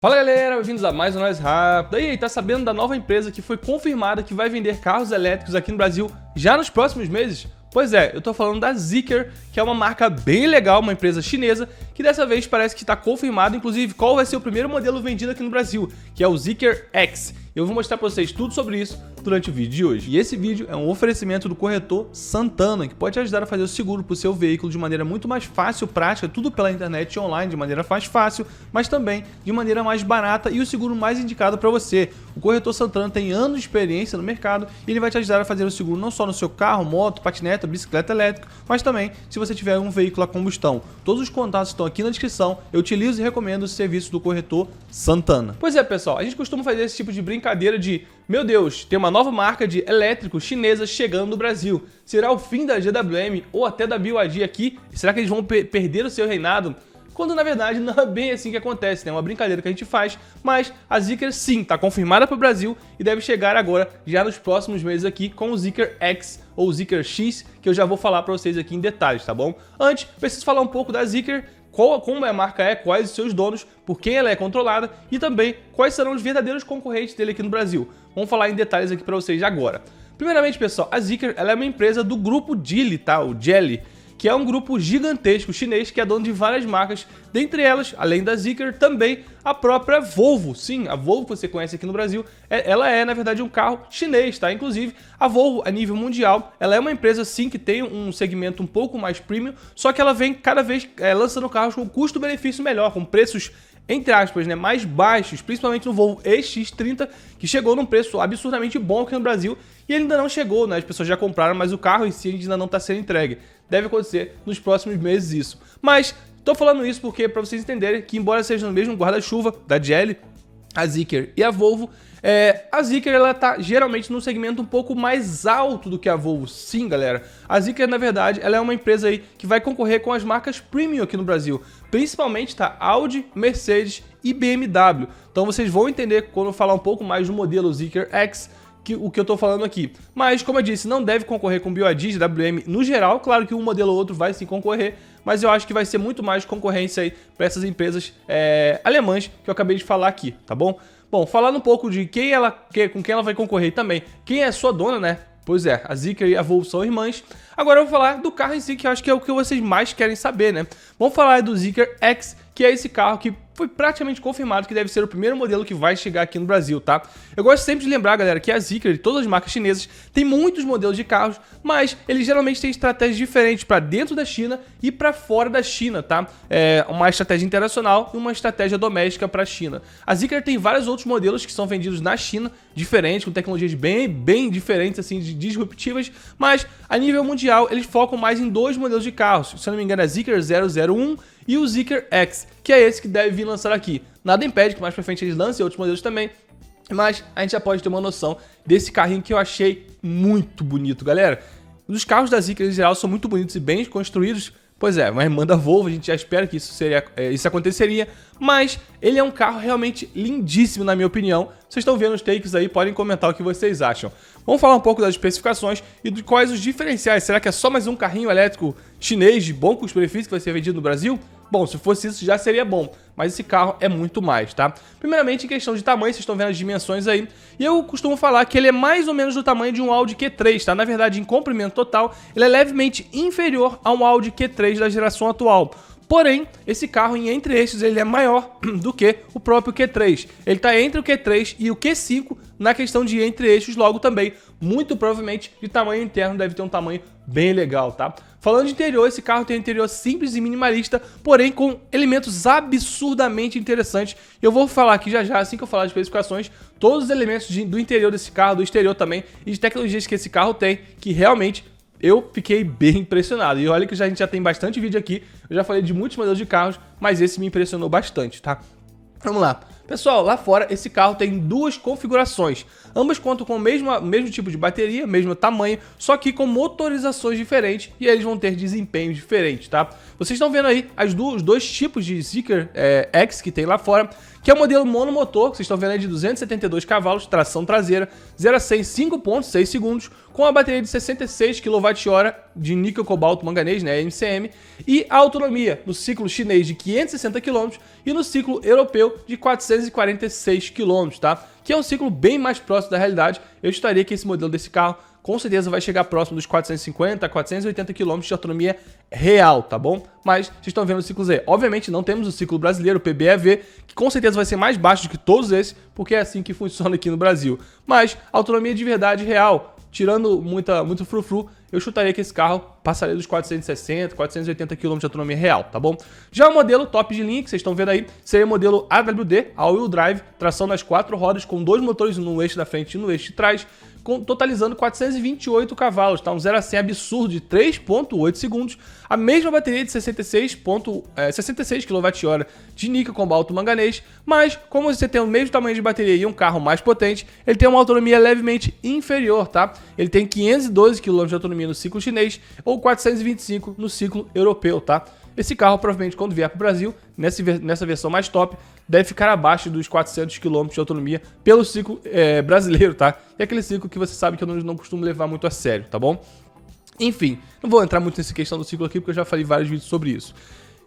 Fala galera, bem-vindos a mais um Nós Rápido. E aí, tá sabendo da nova empresa que foi confirmada que vai vender carros elétricos aqui no Brasil já nos próximos meses? Pois é, eu tô falando da Zeekr, que é uma marca bem legal, uma empresa chinesa, que dessa vez parece que está confirmado, inclusive, qual vai ser o primeiro modelo vendido aqui no Brasil, que é o Zeekr X. Eu vou mostrar pra vocês tudo sobre isso durante o vídeo de hoje. E esse vídeo é um oferecimento do corretor Santana, que pode te ajudar a fazer o seguro pro seu veículo de maneira muito mais fácil, prática, tudo pela internet e online, de maneira mais fácil, mas também de maneira mais barata e o seguro mais indicado para você. O corretor Santana tem anos de experiência no mercado e ele vai te ajudar a fazer o seguro não só no seu carro, moto, patineta, bicicleta elétrica, mas também se você tiver um veículo a combustão. Todos os contatos estão aqui na descrição, eu utilizo e recomendo o serviço do corretor Santana. Pois é, pessoal, a gente costuma fazer esse tipo de brincadeira de, meu Deus, tem uma nova marca de elétrico chinesa chegando no Brasil. Será o fim da GWM ou até da BYD aqui? Será que eles vão perder o seu reinado? Quando na verdade não é bem assim que acontece, né? É uma brincadeira que a gente faz, mas a Zeekr sim, está confirmada para o Brasil e deve chegar agora, já nos próximos meses aqui, com o Zeekr X ou Zeekr X, que eu já vou falar para vocês aqui em detalhes, tá bom? Antes, preciso falar um pouco da Zeekr, como a marca é, quais os seus donos, por quem ela é controlada e também quais serão os verdadeiros concorrentes dele aqui no Brasil. Vamos falar em detalhes aqui para vocês agora. Primeiramente, pessoal, a Zeekr ela é uma empresa do grupo Geely, tá? O Geely, que é um grupo gigantesco chinês que é dono de várias marcas, dentre elas, além da Zeekr, também a própria Volvo. Sim, a Volvo que você conhece aqui no Brasil, ela é, na verdade, um carro chinês, tá? Inclusive, a Volvo, a nível mundial, ela é uma empresa, sim, que tem um segmento um pouco mais premium, só que ela vem cada vez lançando carros com custo-benefício melhor, com preços, entre aspas, né, mais baixos, principalmente no Volvo EX30, que chegou num preço absurdamente bom aqui no Brasil, e ele ainda não chegou, né? As pessoas já compraram, mas o carro em si ainda não está sendo entregue. Deve acontecer nos próximos meses isso. Mas tô falando isso porque para vocês entenderem que, embora seja no mesmo guarda-chuva da Geely, a Zeekr e a Volvo, a Zeekr ela tá geralmente num segmento um pouco mais alto do que a Volvo. Sim, galera. A Zeekr, na verdade, ela é uma empresa aí que vai concorrer com as marcas premium aqui no Brasil. Principalmente, tá? Audi, Mercedes e BMW. Então vocês vão entender quando eu falar um pouco mais do modelo Zeekr X, o que eu tô falando aqui. Mas, como eu disse, não deve concorrer com BYD, GWM no geral. Claro que um modelo ou outro vai sim concorrer, mas eu acho que vai ser muito mais concorrência aí para essas empresas alemãs que eu acabei de falar aqui, tá bom? Bom, falando um pouco de com quem ela vai concorrer também. Quem é sua dona, né? Pois é, a Zeekr e a Volvo são irmãs. Agora eu vou falar do carro em si, que eu acho que é o que vocês mais querem saber, né? Vamos falar do Zeekr X, que é esse carro que foi praticamente confirmado que deve ser o primeiro modelo que vai chegar aqui no Brasil, tá? Eu gosto sempre de lembrar, galera, que a Zeekr e todas as marcas chinesas têm muitos modelos de carros, mas eles geralmente têm estratégias diferentes para dentro da China e para fora da China, tá? Uma estratégia internacional e uma estratégia doméstica para a China. A Zeekr tem vários outros modelos que são vendidos na China, diferentes, com tecnologias bem diferentes, assim, disruptivas, mas a nível mundial eles focam mais em dois modelos de carros. Se eu não me engano, é a Zeekr 001 e o Zeekr X, que é esse que deve vir lançar aqui. Nada impede que mais pra frente eles lancem outros modelos também, mas a gente já pode ter uma noção desse carrinho que eu achei muito bonito, galera. Os carros da Zeekr em geral são muito bonitos e bem construídos. Pois é, uma irmã da Volvo, a gente já espera que isso aconteceria, mas ele é um carro realmente lindíssimo, na minha opinião. Vocês estão vendo os takes aí, podem comentar o que vocês acham. Vamos falar um pouco das especificações e de quais os diferenciais. Será que é só mais um carrinho elétrico chinês de bom custo-benefício que vai ser vendido no Brasil? Bom, se fosse isso já seria bom, mas esse carro é muito mais, tá? Primeiramente, em questão de tamanho, vocês estão vendo as dimensões aí, e eu costumo falar que ele é mais ou menos do tamanho de um Audi Q3, tá? Na verdade, em comprimento total, ele é levemente inferior a um Audi Q3 da geração atual. Porém, esse carro em entre-eixos ele é maior do que o próprio Q3. Ele está entre o Q3 e o Q5 na questão de entre-eixos, logo também, muito provavelmente, de tamanho interno deve ter um tamanho bem legal, tá? Falando de interior, esse carro tem um interior simples e minimalista, porém com elementos absurdamente interessantes. Eu vou falar aqui já, assim que eu falar de especificações, todos os elementos do interior desse carro, do exterior também, e de tecnologias que esse carro tem, que realmente eu fiquei bem impressionado. E olha que a gente já tem bastante vídeo aqui, eu já falei de muitos modelos de carros, mas esse me impressionou bastante, tá? Vamos lá. Pessoal, lá fora esse carro tem duas configurações. Ambas contam com o mesmo tipo de bateria, mesmo tamanho, só que com motorizações diferentes e eles vão ter desempenhos diferentes, tá? Vocês estão vendo aí os dois tipos de Zeekr X que tem lá fora. que é o modelo monomotor, que vocês estão vendo aí de 272 cavalos, tração traseira, 0 a 100 em 5.6 segundos, com a bateria de 66 kWh de níquel, cobalto, manganês, né, NCM, e a autonomia no ciclo chinês de 560 km e no ciclo europeu de 446 km, tá? Que é um ciclo bem mais próximo da realidade. Eu estaria que esse modelo desse carro com certeza vai chegar próximo dos 450 a 480 km de autonomia real, tá bom? Mas vocês estão vendo o ciclo Z. Obviamente não temos o ciclo brasileiro, o PBEV, que com certeza vai ser mais baixo do que todos esses, porque é assim que funciona aqui no Brasil. Mas autonomia de verdade real, tirando muito frufru, eu chutaria que esse carro passaria dos 460, 480 km de autonomia real, tá bom? Já o modelo top de linha, que vocês estão vendo aí, seria o modelo AWD, All-Wheel Drive, tração nas 4 rodas, com 2 motores no eixo da frente e no eixo de trás, totalizando 428 cavalos, tá? Um 0 a 100 absurdo de 3.8 segundos, a mesma bateria de 66 kWh de níquel, cobalto, manganês, mas como você tem o mesmo tamanho de bateria e um carro mais potente, ele tem uma autonomia levemente inferior, tá? Ele tem 512 km de autonomia no ciclo chinês ou 425 no ciclo europeu, tá? Esse carro, provavelmente, quando vier para o Brasil, nessa versão mais top, deve ficar abaixo dos 400 km de autonomia pelo ciclo brasileiro, tá? E aquele ciclo que você sabe que eu não costumo levar muito a sério, tá bom? Enfim, não vou entrar muito nessa questão do ciclo aqui, porque eu já falei vários vídeos sobre isso.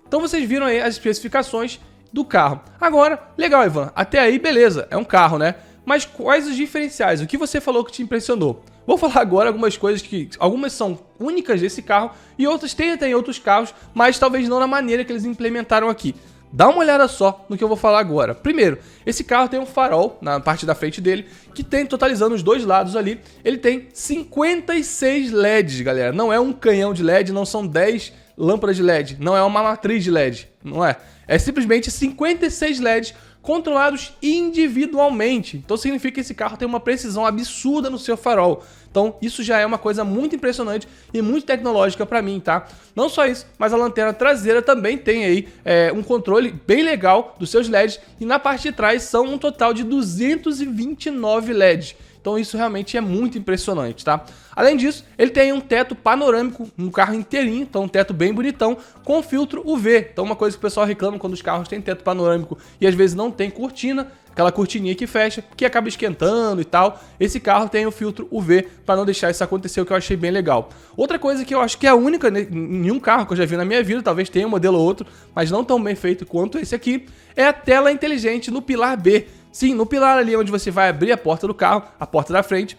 Então vocês viram aí as especificações do carro. Agora, legal, Ivan, até aí beleza, é um carro, né? Mas quais os diferenciais? O que você falou que te impressionou? Vou falar agora algumas coisas que algumas são únicas desse carro e outras tem até em outros carros, mas talvez não na maneira que eles implementaram aqui. Dá uma olhada só no que eu vou falar agora. Primeiro, esse carro tem um farol na parte da frente dele, que tem, totalizando os dois lados ali, ele tem 56 LEDs, galera. Não é um canhão de LED, não são 10 lâmpadas de LED, não é uma matriz de LED, não é. É simplesmente 56 LEDs controlados individualmente. Então significa que esse carro tem uma precisão absurda no seu farol. Então isso já é uma coisa muito impressionante e muito tecnológica para mim, tá? Não só isso, mas a lanterna traseira também tem aí um controle bem legal dos seus LEDs e na parte de trás são um total de 229 LEDs. Então isso realmente é muito impressionante, tá? Além disso, ele tem um teto panorâmico no carro inteirinho, então um teto bem bonitão, com filtro UV. Então uma coisa que o pessoal reclama quando os carros têm teto panorâmico e às vezes não tem cortina, aquela cortininha que fecha, que acaba esquentando e tal. Esse carro tem o filtro UV para não deixar isso acontecer, o que eu achei bem legal. Outra coisa que eu acho que é a única em nenhum carro que eu já vi na minha vida, talvez tenha um modelo ou outro, mas não tão bem feito quanto esse aqui, é a tela inteligente no pilar B. Sim, no pilar ali onde você vai abrir a porta do carro, a porta da frente,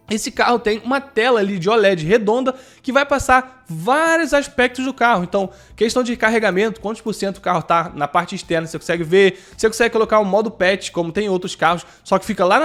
esse carro tem uma tela ali de OLED redonda que vai passar vários aspectos do carro. Então, questão de carregamento, quantos por cento o carro está na parte externa, você consegue ver. Você consegue colocar um modo patch, como tem em outros carros, só que fica lá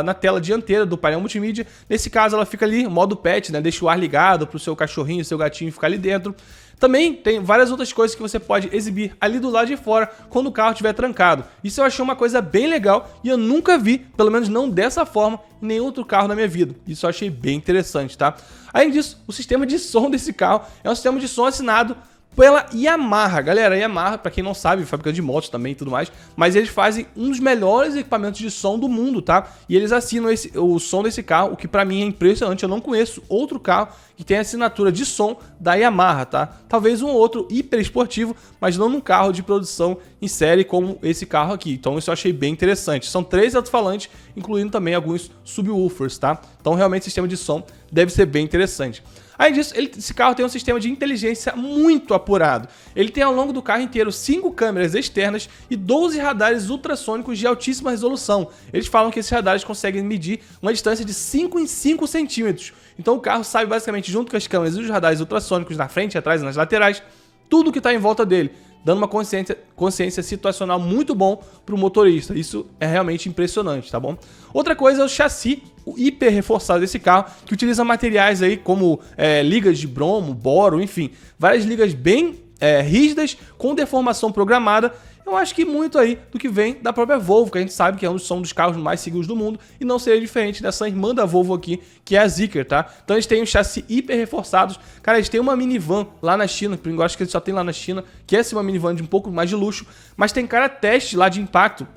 na tela dianteira do painel multimídia. Nesse caso, ela fica ali, modo patch, né? Deixa o ar ligado para o seu cachorrinho, seu gatinho ficar ali dentro. Também tem várias outras coisas que você pode exibir ali do lado de fora quando o carro estiver trancado. Isso eu achei uma coisa bem legal e eu nunca vi, pelo menos não dessa forma, em nenhum outro carro na minha vida. Isso eu achei bem interessante, tá? Além disso, o sistema de som desse carro é um sistema de som assinado pela Yamaha. Galera, a Yamaha, pra quem não sabe, fabricante de motos também e tudo mais, mas eles fazem um dos melhores equipamentos de som do mundo, tá? E eles assinam o som desse carro, o que pra mim é impressionante. Eu não conheço outro carro que tenha assinatura de som da Yamaha, tá? Talvez um outro hiper esportivo, mas não num carro de produção em série como esse carro aqui. Então isso eu achei bem interessante. São 3 alto-falantes, incluindo também alguns subwoofers, tá? Então realmente o sistema de som deve ser bem interessante. Além disso, esse carro tem um sistema de inteligência muito apurado. Ele tem ao longo do carro inteiro 5 câmeras externas e 12 radares ultrassônicos de altíssima resolução. Eles falam que esses radares conseguem medir uma distância de 5 em 5 centímetros. Então o carro sabe basicamente, junto com as câmeras e os radares ultrassônicos na frente, atrás e nas laterais, tudo que está em volta dele, dando uma consciência situacional muito bom para o motorista. Isso é realmente impressionante, tá bom? Outra coisa é o chassi hiper reforçado desse carro, que utiliza materiais aí como ligas de bromo, boro, enfim, várias ligas bem rígidas, com deformação programada. Eu acho que muito aí do que vem da própria Volvo, que a gente sabe que são um dos carros mais seguros do mundo e não seria diferente dessa irmã da Volvo aqui, que é a Zeekr, tá? Então eles têm um chassi hiper reforçados. Cara, eles têm uma minivan lá na China, eu acho que eles só tem lá na China, que é uma minivan de um pouco mais de luxo, mas tem cara teste lá de impacto,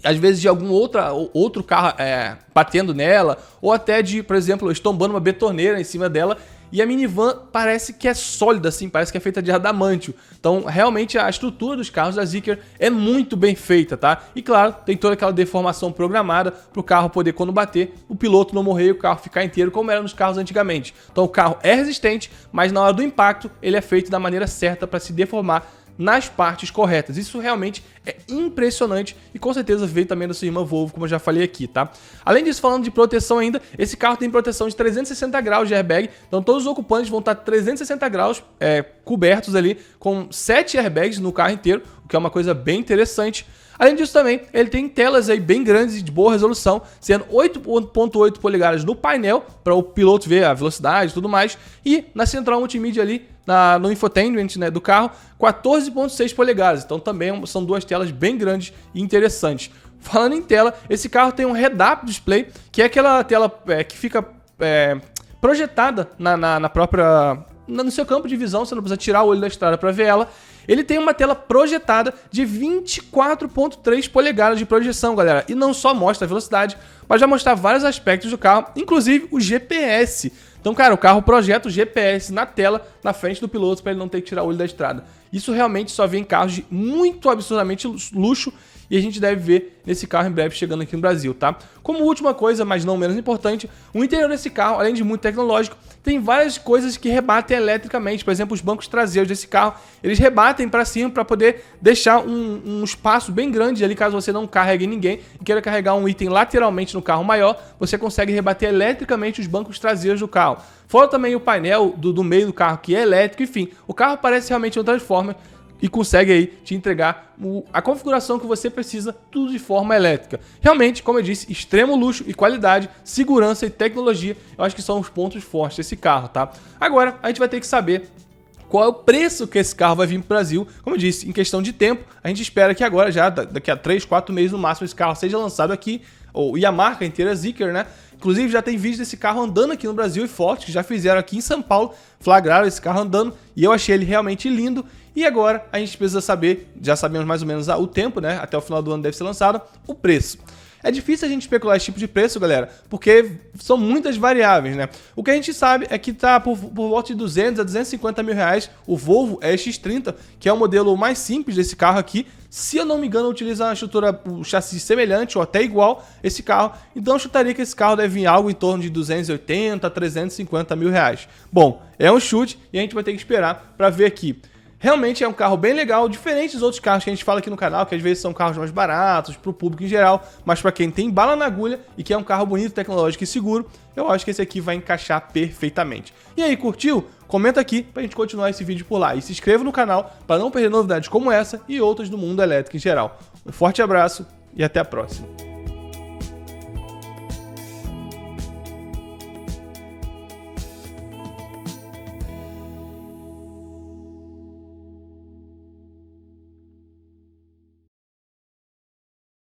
às vezes de algum outro carro batendo nela, ou até de, por exemplo, estombando uma betoneira em cima dela. e a minivan parece que é sólida, assim, parece que é feita de adamantio. Então, realmente, a estrutura dos carros da Zeekr é muito bem feita, tá? E, claro, tem toda aquela deformação programada para o carro poder, quando bater, o piloto não morrer e o carro ficar inteiro, como era nos carros antigamente. Então, o carro é resistente, mas na hora do impacto, ele é feito da maneira certa para se deformar nas partes corretas. Isso realmente é impressionante e com certeza veio também da sua irmã Volvo, como eu já falei aqui, tá? Além disso, falando de proteção ainda, esse carro tem proteção de 360 graus de airbag, então todos os ocupantes vão estar 360 graus cobertos ali, com 7 airbags no carro inteiro, o que é uma coisa bem interessante. Além disso também, ele tem telas aí bem grandes e de boa resolução, sendo 8.8 polegadas no painel, para o piloto ver a velocidade e tudo mais, e na central multimídia ali, no infotainment, né, do carro, 14.6 polegadas, então também são duas telas bem grandes e interessantes. Falando em tela, esse carro tem um head-up display, que é aquela tela que fica projetada no seu campo de visão, você não precisa tirar o olho da estrada para ver ela. Ele tem uma tela projetada de 24.3 polegadas de projeção, galera. E não só mostra a velocidade, mas vai mostrar vários aspectos do carro, inclusive o GPS. Então, cara, o carro projeta o GPS na tela, na frente do piloto, para ele não ter que tirar o olho da estrada. Isso realmente só vem em carros de muito absurdamente luxo, e a gente deve ver nesse carro em breve chegando aqui no Brasil, tá? Como última coisa, mas não menos importante, o interior desse carro, além de muito tecnológico, tem várias coisas que rebatem eletricamente. Por exemplo, os bancos traseiros desse carro, eles rebatem para cima para poder deixar um espaço bem grande ali, caso você não carregue ninguém e queira carregar um item lateralmente no carro maior, você consegue rebater eletricamente os bancos traseiros do carro. Fora também o painel do meio do carro, que é elétrico, enfim, o carro parece realmente um Transformer, e consegue aí te entregar a configuração que você precisa, tudo de forma elétrica. Realmente, como eu disse, extremo luxo e qualidade, segurança e tecnologia, eu acho que são os pontos fortes desse carro, tá? Agora, a gente vai ter que saber qual é o preço que esse carro vai vir para o Brasil. Como eu disse, em questão de tempo, a gente espera que agora, já daqui a 3, 4 meses no máximo, esse carro seja lançado aqui, e a marca inteira Zeekr, né? Inclusive já tem vídeo desse carro andando aqui no Brasil e fotos que já fizeram aqui em São Paulo, flagraram esse carro andando e eu achei ele realmente lindo. E agora a gente precisa saber, já sabemos mais ou menos o tempo, né? Até o final do ano deve ser lançado, o preço. É difícil a gente especular esse tipo de preço, galera, porque são muitas variáveis, né? O que a gente sabe é que tá por volta de 200 a 250 mil reais o Volvo EX30, que é o modelo mais simples desse carro aqui. Se eu não me engano, utiliza uma estrutura, um chassi semelhante ou até igual esse carro. Então eu chutaria que esse carro deve vir algo em torno de 280 a 350 mil reais. Bom, é um chute e a gente vai ter que esperar para ver aqui. Realmente é um carro bem legal, diferente dos outros carros que a gente fala aqui no canal, que às vezes são carros mais baratos para o público em geral, mas para quem tem bala na agulha e quer um carro bonito, tecnológico e seguro, eu acho que esse aqui vai encaixar perfeitamente. E aí, curtiu? Comenta aqui para a gente continuar esse vídeo por lá e se inscreva no canal para não perder novidades como essa e outras do mundo elétrico em geral. Um forte abraço e até a próxima.